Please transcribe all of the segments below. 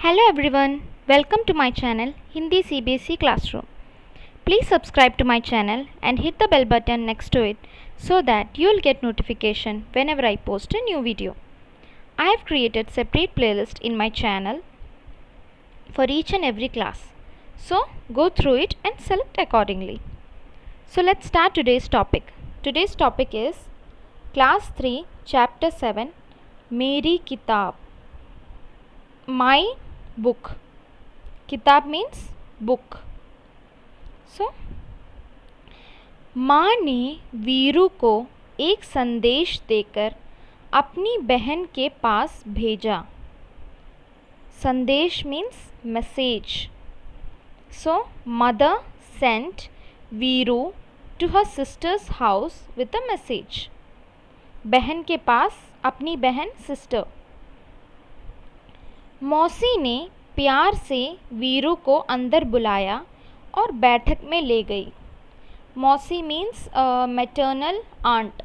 Hello everyone, welcome to my channel Hindi CBSE Classroom. Please subscribe to my channel and hit the bell button next to it so that you will get notification whenever I post a new video. I have created separate playlist in my channel for each and every class. So go through it and select accordingly. So let's start today's topic. Today's topic is Class 3 Chapter 7 Meri Kitab. My book. किताब means book. So माँ ने वीरू को एक संदेश देकर अपनी बहन के पास भेजा. संदेश means message. So mother sent Veeru to her sister's house with a message. बहन के पास अपनी बहन sister. मौसी ने प्यार से वीरू को अंदर बुलाया और बैठक में ले गई. Mausi means maternal aunt,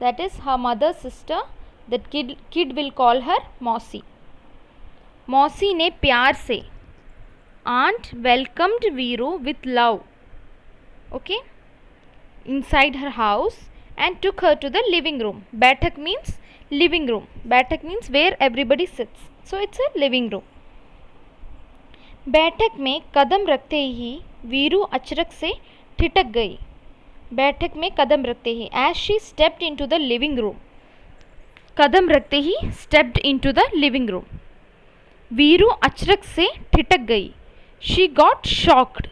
that is her mother sister. That kid will call her mausi. मौसी ने प्यार से, aunt welcomed Veeru with love, okay, inside her house and took her to the living room. बैठक means living room. बैठक means where everybody sits. So it's a living room. बैठक में कदम रखते ही वीरू अचरक से ठिठक गई. बैठक में कदम रखते ही, as she stepped into the living room. कदम रखते ही stepped into the living room. Veeru अचरक से ठिठक गई. She got shocked.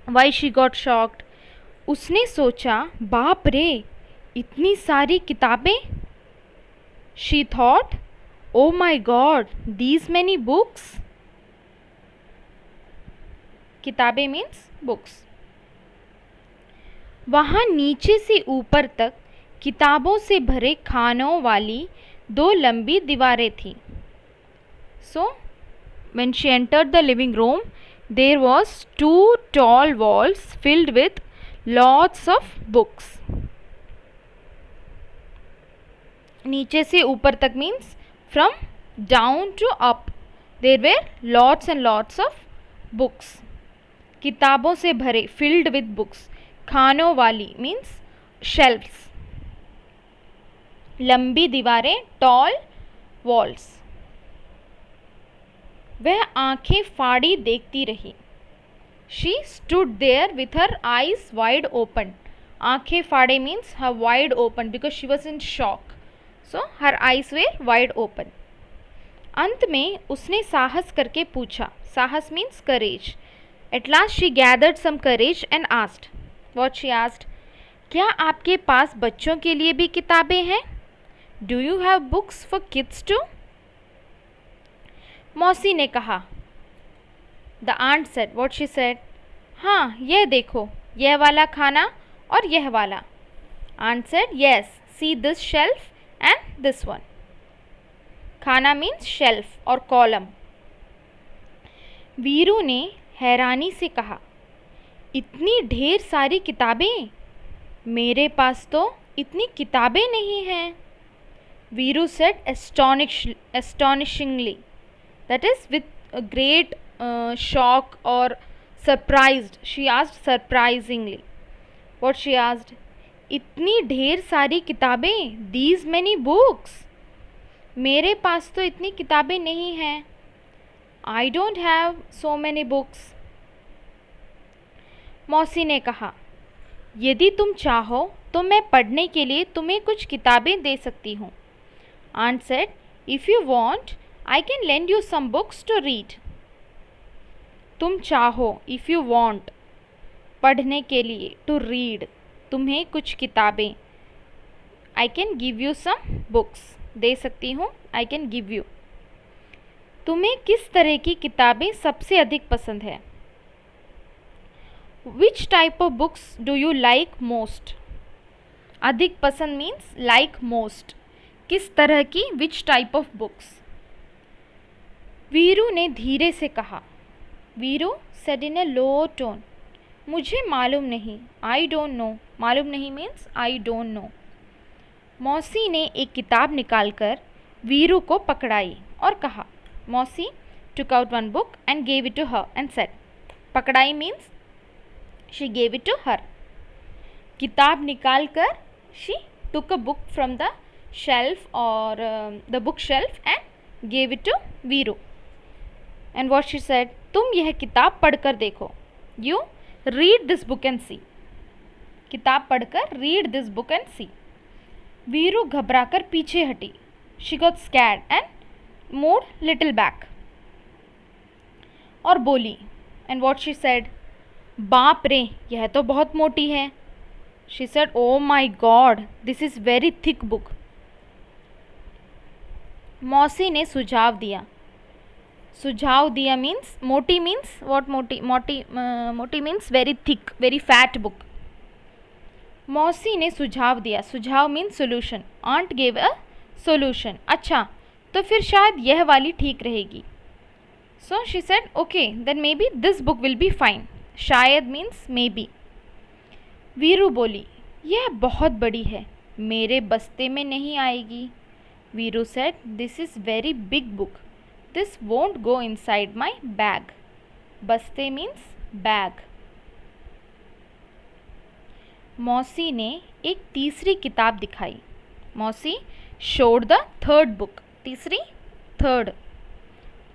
Why she got shocked? उसने सोचा, बाप रे, इतनी सारी किताबें. She thought, oh my God, these many books. किताबें मीन्स बुक्स. वहाँ नीचे से ऊपर तक किताबों से भरे खानों वाली 2 लंबी दीवारें थीं. सो when she entered the living room, there was 2 tall walls filled with lots of books. नीचे से ऊपर तक means from down to up. There were lots and lots of books. किताबों से भरे, filled with books. खानों वाली means shelves. लंबी दीवारें, tall walls. वह आंखें फाड़ी देखती रही. She stood there with her eyes wide open. आंखें फाड़े means her wide open because she was in shock. So her eyes were wide open. अंत में उसने साहस करके पूछा. साहस means courage. At last she gathered some courage and asked. What she asked? क्या आपके पास बच्चों के लिए भी किताबें हैं? Do you have books for kids too? मौसी ने कहा. The aunt said. What she said? हाँ, यह देखो, यह वाला खाना और यह वाला. Aunt said, yes, see this shelf and this one. खाना means shelf और column. वीरू ने हैरानी से कहा, इतनी ढेर सारी किताबें, मेरे पास तो इतनी किताबें नहीं हैं. Veeru said astonishingly, that is with a great shock or surprised. She asked surprisingly. What she asked? इतनी ढेर सारी किताबें, these many books. मेरे पास तो इतनी किताबें नहीं हैं. I don't have so many books. मौसी ने कहा, यदि तुम चाहो तो मैं पढ़ने के लिए तुम्हें कुछ किताबें दे सकती हूँ. Aunt said, if you want, I can lend you some books to read. तुम चाहो, if you want, पढ़ने के लिए, to read, तुम्हें कुछ किताबें, I can give you some books, दे सकती हूँ, I can give you. तुम्हें किस तरह की किताबें सबसे अधिक पसंद है? Which type of books do you like most? अधिक पसंद means like most. किस तरह की, which type of books? Veeru ने धीरे से कहा. Veeru said in a low tone. मुझे मालूम नहीं. I don't know. मालूम नहीं means I don't know. मौसी ने एक किताब निकालकर वीरू को पकड़ाई और कहा. Mausi took out one book and gave it to her and said, पकड़ाई means she gave it to her. किताब निकाल कर she took a book from the shelf or the book shelf and gave it to Veeru. And what she said, तुम यह किताब पढ़कर देखो. You read this book and see. किताब पढ़कर read this book and see. Veeru घबराकर पीछे हटी. She got scared and moved little back. और बोली, and what she said, बाप रे यह तो बहुत मोटी है. She said, oh my God, this is very thick book. मौसी ने सुझाव दिया. सुझाव दिया means मोटी means what मोटी means very thick, very fat book. मौसी ने सुझाव दिया. Sujhav means solution. Aunt gave a solution. अच्छा तो फिर शायद यह वाली ठीक रहेगी. So she said okay then maybe this book will be fine. Shayad means maybe. Veeru बोली, यह बहुत बड़ी है, मेरे बस्ते में नहीं आएगी. Veeru said, this is very big book, this won't go inside my bag. बस्ते मीन्स बैग. मौसी ने एक तीसरी किताब दिखाई. मौसी शोड द थर्ड बुक. तीसरी, थर्ड.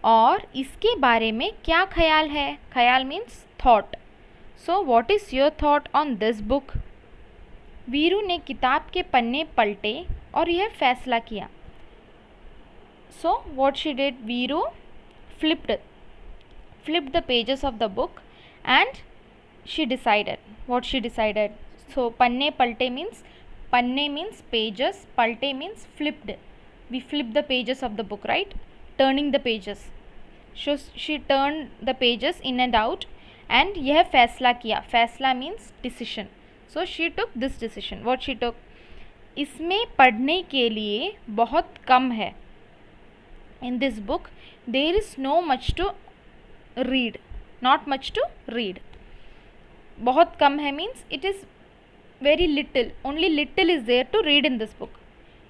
और इसके बारे में क्या ख्याल है? ख्याल means thought. So what is your thought on this book? Veeru ने किताब के पन्ने पलटे और यह फैसला किया. So what she did, Veeru flipped the pages of the book and she decided. What she decided? So panne palte means, panne means pages, palte means flipped. We flip the pages of the book, right? Turning the pages. So she turned the pages in and out and यह फैसला किया. फैसला means decision. So she took this decision. What she took? इसमें पढ़ने के लिए बहुत कम है. In this book there is no much to read. Not much to read. बहुत कम है means it is very little, only little is there to read in this book.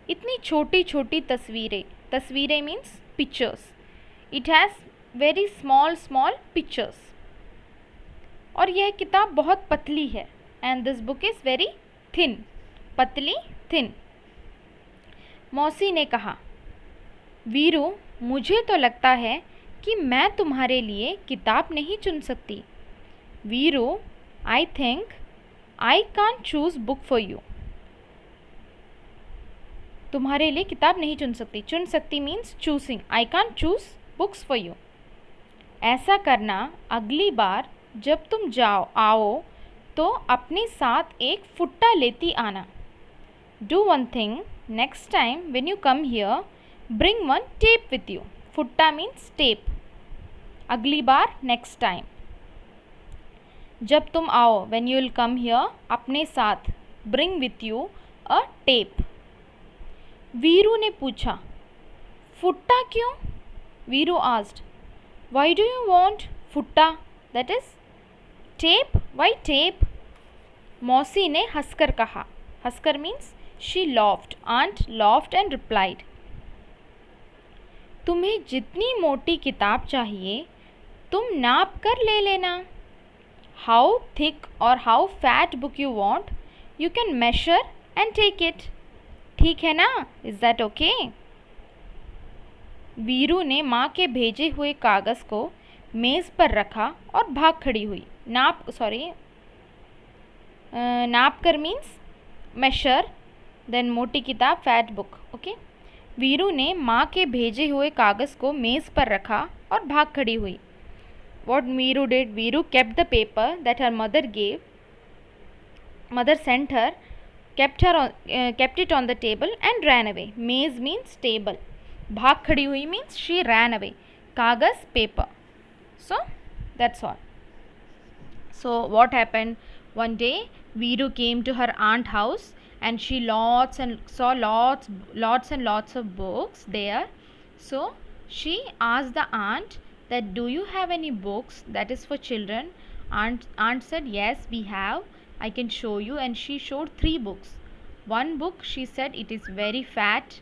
इतनी छोटी छोटी तस्वीरें. तस्वीरें means pictures. It has very small pictures. और यह किताब बहुत पतली है. And this book is very thin. पतली, thin. मौसी ने कहा, वीरू मुझे तो लगता है कि मैं तुम्हारे लिए किताब नहीं चुन सकती. Veeru, I think I can't choose book for you. तुम्हारे लिए किताब नहीं चुन सकती. चुन सकती means choosing. I can't choose books for you. ऐसा करना, अगली बार जब तुम आओ तो अपने साथ एक फुट्टा लेती आना. Do one thing, next time when you come here, bring one tape with you. फुट्टा means tape. अगली बार next time. जब तुम आओ, when you will come here, अपने साथ bring with you a tape. Veeru ने पूछा, फुट्टा क्यों? Veeru asked, why do you want फुट्टा? That is tape. Why tape? मौसी ने हंसकर कहा. हंसकर means she laughed. Aunt laughed and replied, तुम्हें जितनी मोटी किताब चाहिए तुम नाप कर ले लेना. How thick or how fat book you want, you can measure and take it. ठीक है ना? Is that okay? वीरू ने माँ के भेजे हुए कागज़ को मेज़ पर रखा और भाग खड़ी हुई. नाप कर मीन्स measure, then मोटी किताब fat book. Okay? वीरू ने माँ के भेजे हुए कागज़ को मेज़ पर रखा और भाग खड़ी हुई. What Veeru did? Veeru kept the paper that her mother sent her, kept it on the table and ran away. Maze means table. भाग खड़ी हुई means she ran away. कागज़, paper. So that's all. So what happened? One day Veeru came to her aunt's house and she saw lots of books there. So she asked the aunt that, do you have any books that is for children? Aunt said, yes, we have. I can show you. And she showed 3 books. One book, she said, it is very fat.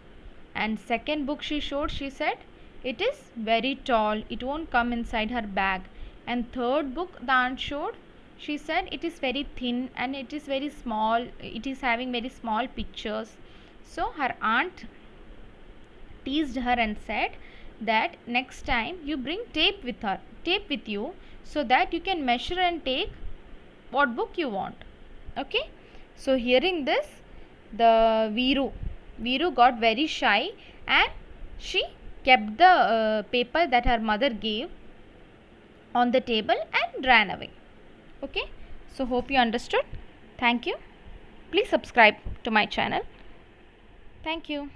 And second book she showed, she said, it is very tall, it won't come inside her bag. And third book the aunt showed, she said it is very thin and it is very small, it is having very small pictures. So her aunt teased her and said that next time you bring tape with you, so that you can measure and take what book you want. Okay, so hearing this, the Viru got very shy and she kept the paper that her mother gave on the table and ran away. Okay, so hope you understood. Thank you. Please subscribe to my channel. Thank you.